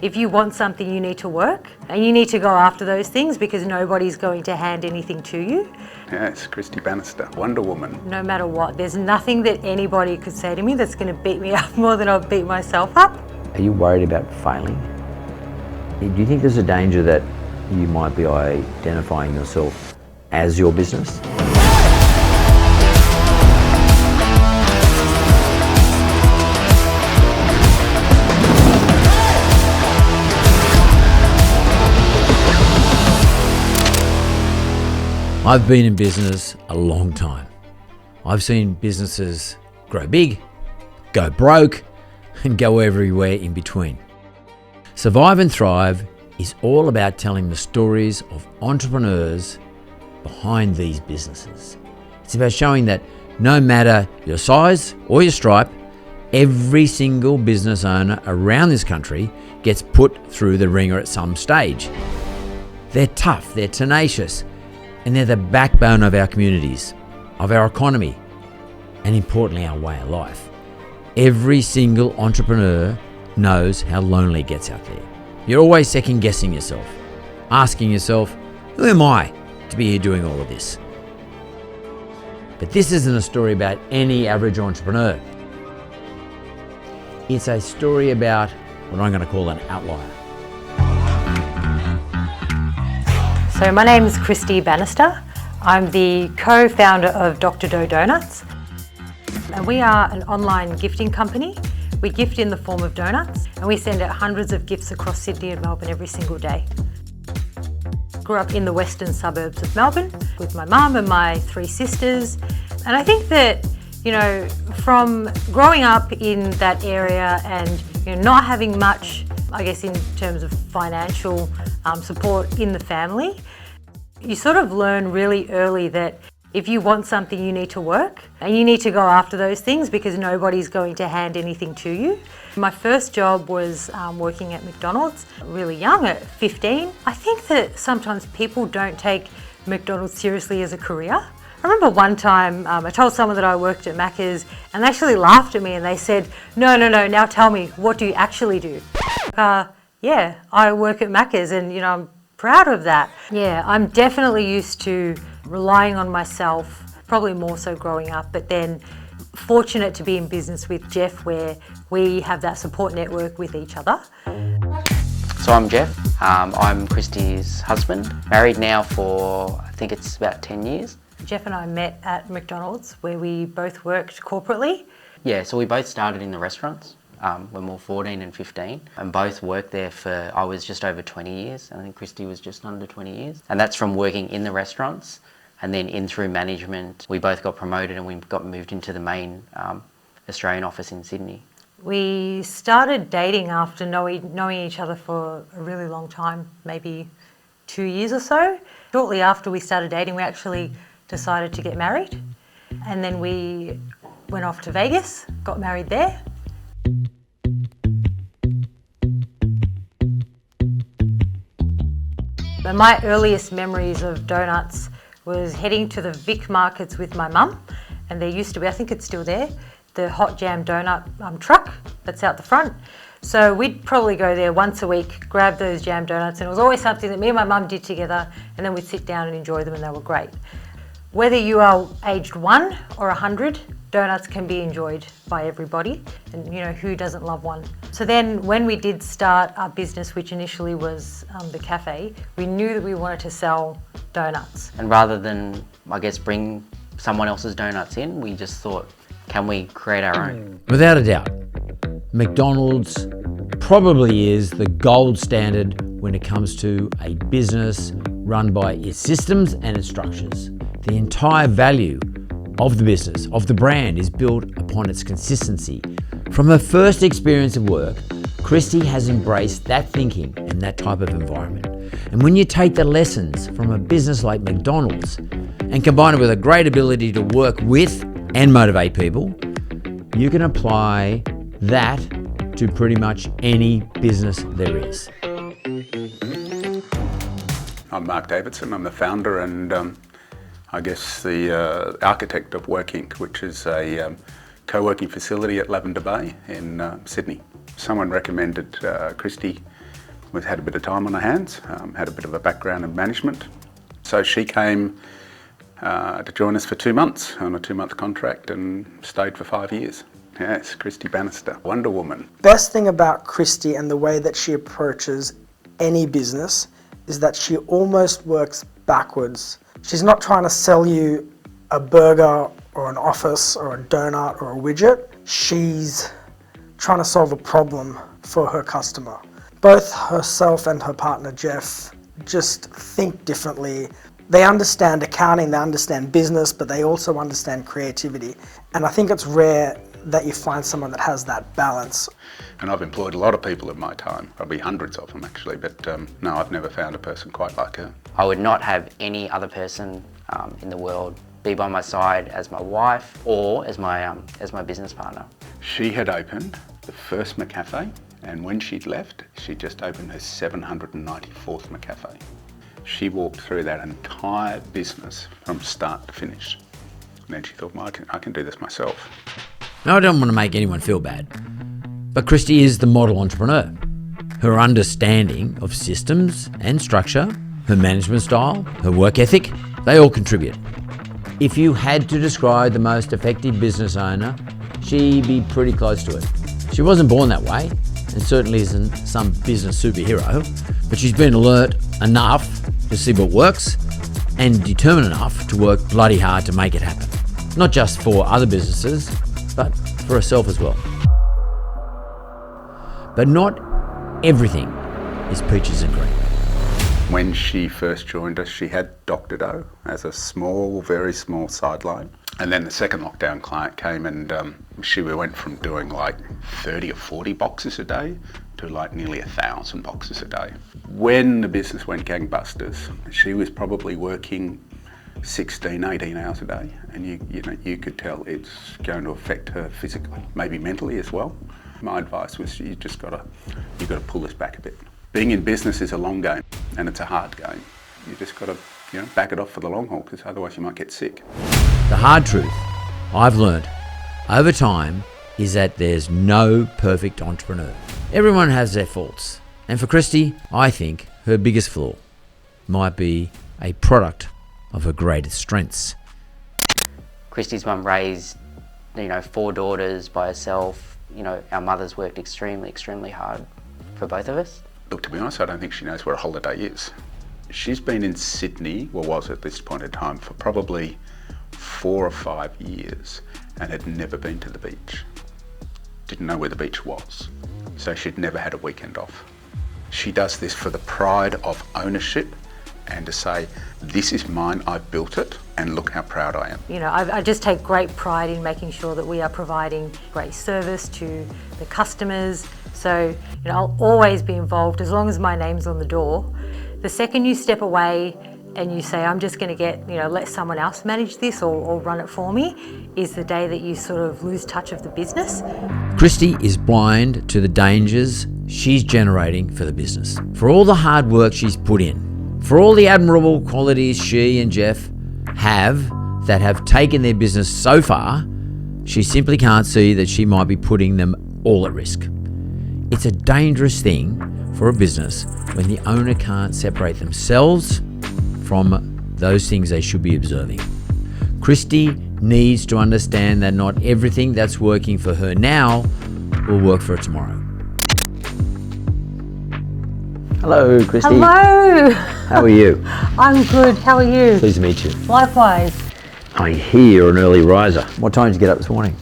If you want something, you need to work and you need to go after those things because nobody's going to hand anything to you. Yeah, it's Kristy Bannister, Wonder Woman. No matter what, there's nothing that anybody could say to me that's going to beat me up more than I'll beat myself up. Are you worried about failing? Do you think there's a danger that you might be identifying yourself as your business? I've been in business a long time. I've seen businesses grow big, go broke, and go everywhere in between. Survive and Thrive is all about telling the stories of entrepreneurs behind these businesses. It's about showing that no matter your size or your stripe, every single business owner around this country gets put through the ringer at some stage. They're tough, they're tenacious, and they're the backbone of our communities, of our economy, and importantly, our way of life. Every single entrepreneur knows how lonely it gets out there. You're always second guessing yourself, asking yourself, who am I to be here doing all of this? But this isn't a story about any average entrepreneur. It's a story about what I'm going to call an outlier. So my name is Kristy Bannister. I'm the co-founder of Dr. Dough Donuts. And we are an online gifting company. We gift in the form of donuts and we send out hundreds of gifts across Sydney and Melbourne every single day. Grew up in the western suburbs of Melbourne with my mum and my three sisters. And I think that, from growing up in that area and not having much, I guess, in terms of financial support in the family, you sort of learn really early that if you want something, you need to work and you need to go after those things because nobody's going to hand anything to you. My first job was working at McDonald's, really young, at 15. I think that sometimes people don't take McDonald's seriously as a career. I remember one time I told someone that I worked at Macca's and they actually laughed at me and they said, no, now tell me, what do you actually do? Yeah, I work at Macca's and I'm proud of that. Yeah, I'm definitely used to relying on myself, probably more so growing up, but then fortunate to be in business with Geoff where we have that support network with each other. So I'm Geoff, I'm Kristy's husband, married now for I think it's about 10 years. Geoff and I met at McDonald's where we both worked corporately. Yeah, so we both started in the restaurants when we were 14 and 15 and both worked there for, I was just over 20 years. I think Kristy was just under 20 years. And that's from working in the restaurants and then in through management. We both got promoted and we got moved into the main Australian office in Sydney. We started dating after knowing each other for a really long time, maybe 2 years or so. Shortly after we started dating, we actually decided to get married. And then we went off to Vegas, got married there. But my earliest memories of donuts was heading to the Vic markets with my mum, and there used to be, I think it's still there, the hot jam donut truck that's out the front. So we'd probably go there once a week, grab those jam donuts, and it was always something that me and my mum did together, and then we'd sit down and enjoy them, and they were great. Whether you are aged 1 or 100, donuts can be enjoyed by everybody, and who doesn't love one? So then when we did start our business, which initially was the cafe, we knew that we wanted to sell donuts. And rather than, I guess, bring someone else's donuts in, we just thought, can we create our own? Without a doubt, McDonald's probably is the gold standard when it comes to a business run by its systems and its structures. The entire value of the business, of the brand, is built upon its consistency. From her first experience of work, Kristy has embraced that thinking and that type of environment. And when you take the lessons from a business like McDonald's and combine it with a great ability to work with and motivate people, you can apply that to pretty much any business there is. I'm Mark Davidson, I'm the founder and I guess the architect of WorkInc, which is a co-working facility at Lavender Bay in Sydney. Someone recommended Kristy had a bit of time on her hands, had a bit of a background in management. So she came to join us for 2 months on a 2-month contract and stayed for 5 years. Yes, Kristy Bannister, Wonder Woman. Best thing about Kristy and the way that she approaches any business is that she almost works backwards. She's not trying to sell you a burger or an office or a donut or a widget. She's trying to solve a problem for her customer. Both herself and her partner Geoff just think differently. They understand accounting, they understand business, but they also understand creativity. And I think it's rare that you find someone that has that balance. And I've employed a lot of people in my time, probably hundreds of them actually, but no, I've never found a person quite like her. I would not have any other person in the world be by my side as my wife or as my business partner. She had opened the first McCafe, and when she'd left, she just opened her 794th McCafe. She walked through that entire business from start to finish. And then she thought, well, I can do this myself. Now, I don't want to make anyone feel bad, but Kristy is the model entrepreneur. Her understanding of systems and structure, her management style, her work ethic, they all contribute. If you had to describe the most effective business owner, she'd be pretty close to it. She wasn't born that way, and certainly isn't some business superhero, but she's been alert enough to see what works and determined enough to work bloody hard to make it happen. Not just for other businesses, but for herself as well. But not everything is peaches and cream. When she first joined us, she had Dr. Dough as a small, very small sideline. And then the second lockdown client came and she went from doing like 30 or 40 boxes a day to like nearly 1,000 boxes a day. When the business went gangbusters, she was probably working 16, 18 hours a day, and you could tell it's going to affect her physically, maybe mentally as well. My advice was you've got to pull this back a bit. Being in business is a long game, and it's a hard game. You just got to back it off for the long haul, because otherwise you might get sick. The hard truth I've learned over time is that there's no perfect entrepreneur. Everyone has their faults. And for Kristy, I think her biggest flaw might be a product of her greatest strengths. Kristy's mum raised 4 daughters by herself. Our mothers worked extremely hard for both of us. Look, to be honest, I don't think she knows where a holiday is. She's been in Sydney, was at this point in time, for probably 4 or 5 years and had never been to the beach. Didn't know where the beach was. So she'd never had a weekend off. She does this for the pride of ownership and to say, this is mine, I built it, and look how proud I am. I just take great pride in making sure that we are providing great service to the customers. So, I'll always be involved as long as my name's on the door. The second you step away and you say, I'm just going to let someone else manage this or run it for me, is the day that you sort of lose touch of the business. Kristy is blind to the dangers she's generating for the business. For all the hard work she's put in, for all the admirable qualities she and Geoff have that have taken their business so far, she simply can't see that she might be putting them all at risk. It's a dangerous thing for a business when the owner can't separate themselves from those things they should be observing. Kristy needs to understand that not everything that's working for her now will work for her tomorrow. Hello, Kristy. Hello. How are you? I'm good. How are you? Pleased to meet you. Likewise. I hear you're an early riser. What time did you get up this morning?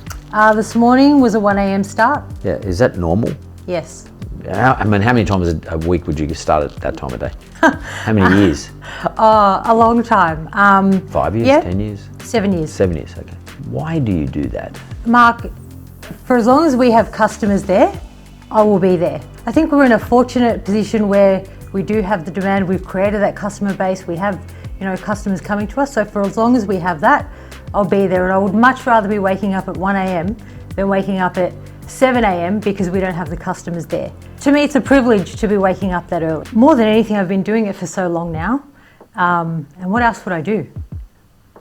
This morning was a 1 a.m. start. Yeah, is that normal? Yes. How many times a week would you start at that time of day? How many years? A long time. 5 years, yeah. 10 years? 7 years. 7 years, okay. Why do you do that? Mark, for as long as we have customers there, I will be there. I think we're in a fortunate position where we do have the demand. We've created that customer base. We have, customers coming to us. So for as long as we have that, I'll be there. And I would much rather be waking up at 1 a.m. than waking up at 7 a.m. because we don't have the customers there. To me, it's a privilege to be waking up that early. More than anything, I've been doing it for so long now. And what else would I do?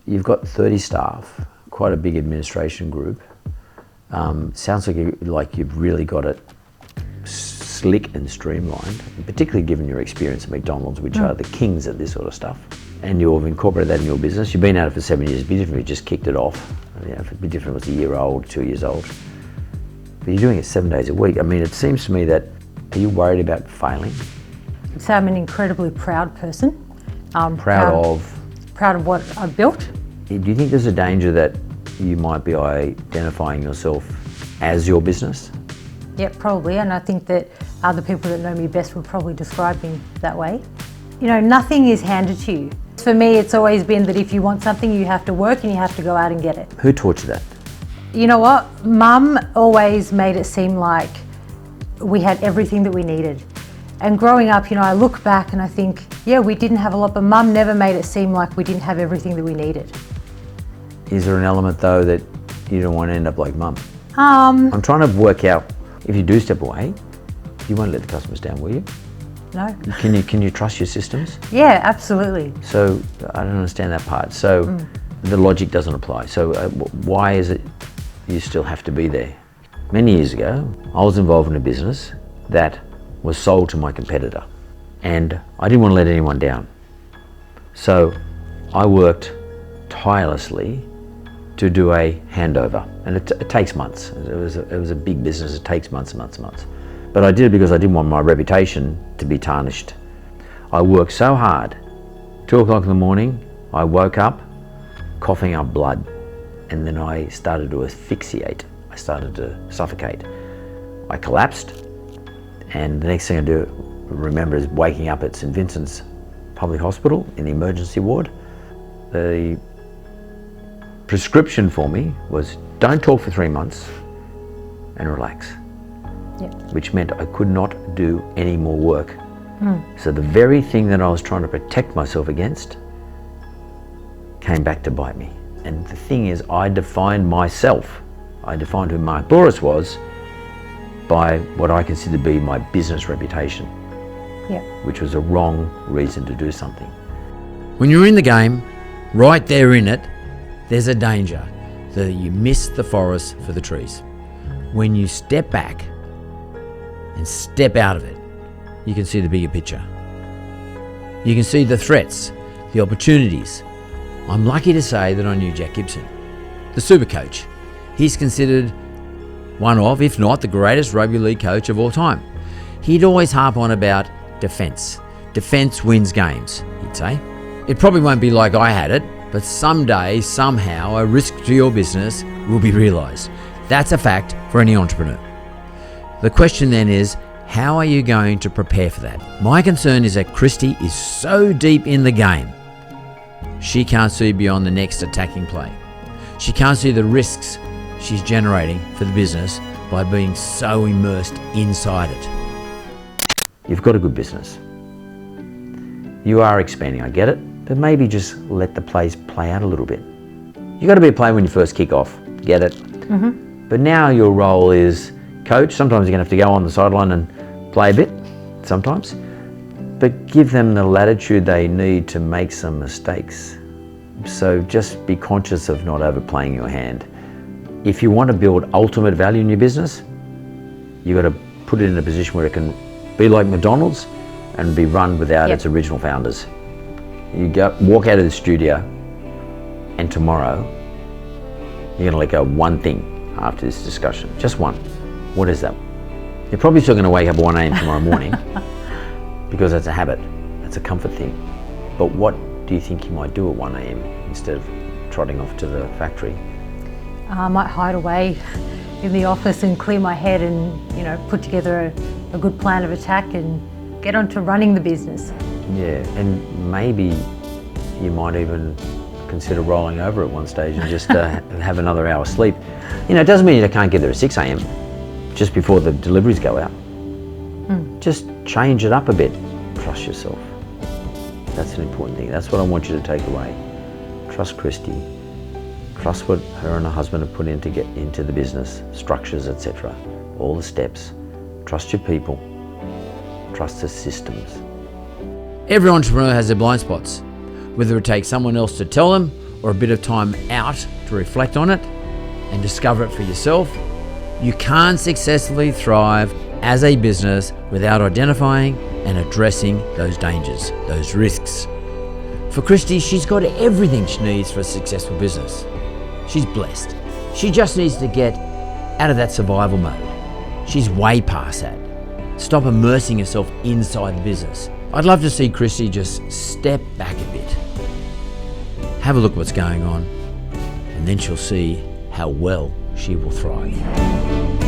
You've got 30 staff, quite a big administration group. Sounds like you've really got it slick and streamlined, and particularly given your experience at McDonald's, which are the kings of this sort of stuff, and you've incorporated that in your business. You've been at it for 7 years. It'd be different if you just kicked it off. It'd be different if it was a year old, 2 years old. But you're doing it 7 days a week. I mean, it seems to me that, are you worried about failing? So I'm an incredibly proud person. Proud of what I've built. Do you think there's a danger that you might be identifying yourself as your business? Yeah, probably, and I think that other people that know me best would probably describe me that way. You know, nothing is handed to you. For me, it's always been that if you want something, you have to work and you have to go out and get it. Who taught you that? You know what? Mum always made it seem like we had everything that we needed. And growing up, you know, I look back and I think, yeah, we didn't have a lot, but Mum never made it seem like we didn't have everything that we needed. Is there an element, though, that you don't want to end up like Mum? I'm trying to work out, if you do step away, you won't let the customers down, will you? No. Can you trust your systems? Yeah, absolutely. So I don't understand that part. So the logic doesn't apply. So why is it you still have to be there? Many years ago, I was involved in a business that was sold to my competitor, and I didn't want to let anyone down. So I worked tirelessly to do a handover, and it takes months. It was a big business. It takes months and months and months. But I did it because I didn't want my reputation to be tarnished. I worked so hard. 2 o'clock in the morning, I woke up coughing up blood, and then I started to asphyxiate. I started to suffocate. I collapsed, and the next thing I remember is waking up at St Vincent's Public Hospital in the emergency ward. The prescription for me was don't talk for 3 months and relax. Yep. Which meant I could not do any more work. So the very thing that I was trying to protect myself against came back to bite me. And the thing is, I defined myself, I defined who Mark Boris was by what I consider to be my business reputation, which was a wrong reason to do something. When you're in the game, right there in it, there's a danger that you miss the forest for the trees. When you step back and step out of it, you can see the bigger picture. You can see the threats, the opportunities. I'm lucky to say that I knew Jack Gibson, the super coach. He's considered one of, if not the greatest rugby league coach of all time. He'd always harp on about defence. Defence wins games, he'd say. It probably won't be like I had it, but someday, somehow, a risk to your business will be realised. That's a fact for any entrepreneur. The question then is, how are you going to prepare for that? My concern is that Kristy is so deep in the game, she can't see beyond the next attacking play. She can't see the risks she's generating for the business by being so immersed inside it. You've got a good business. You are expanding, I get it, but maybe just let the plays play out a little bit. You've got to be a player when you first kick off, get it? But now your role is coach. Sometimes you're going to have to go on the sideline and play a bit, sometimes, but give them the latitude they need to make some mistakes. So just be conscious of not overplaying your hand. If you want to build ultimate value in your business, you've got to put it in a position where it can be like McDonald's and be run without its original founders. You walk out of the studio, and tomorrow you're going to let go of one thing after this discussion, just one. What is that? You're probably still going to wake up at 1 a.m. tomorrow morning because that's a habit, that's a comfort thing. But what do you think you might do at 1 a.m. instead of trotting off to the factory? I might hide away in the office and clear my head and, you know, put together a good plan of attack and get on to running the business. Yeah, and maybe you might even consider rolling over at one stage and just have another hour's sleep. You know, it doesn't mean you can't get there at 6 a.m. just before the deliveries go out. Just change it up a bit. Trust yourself. That's an important thing. That's what I want you to take away. Trust Kristy. Trust what her and her husband have put in to get into the business, structures, etc. All the steps. Trust your people. Trust the systems. Every entrepreneur has their blind spots, whether it takes someone else to tell them or a bit of time out to reflect on it and discover it for yourself. You can't successfully thrive as a business without identifying and addressing those dangers, those risks. For Kristy, she's got everything she needs for a successful business. She's blessed. She just needs to get out of that survival mode. She's way past that. Stop immersing herself inside the business. I'd love to see Kristy just step back a bit. Have a look what's going on, and then she'll see how well she will thrive.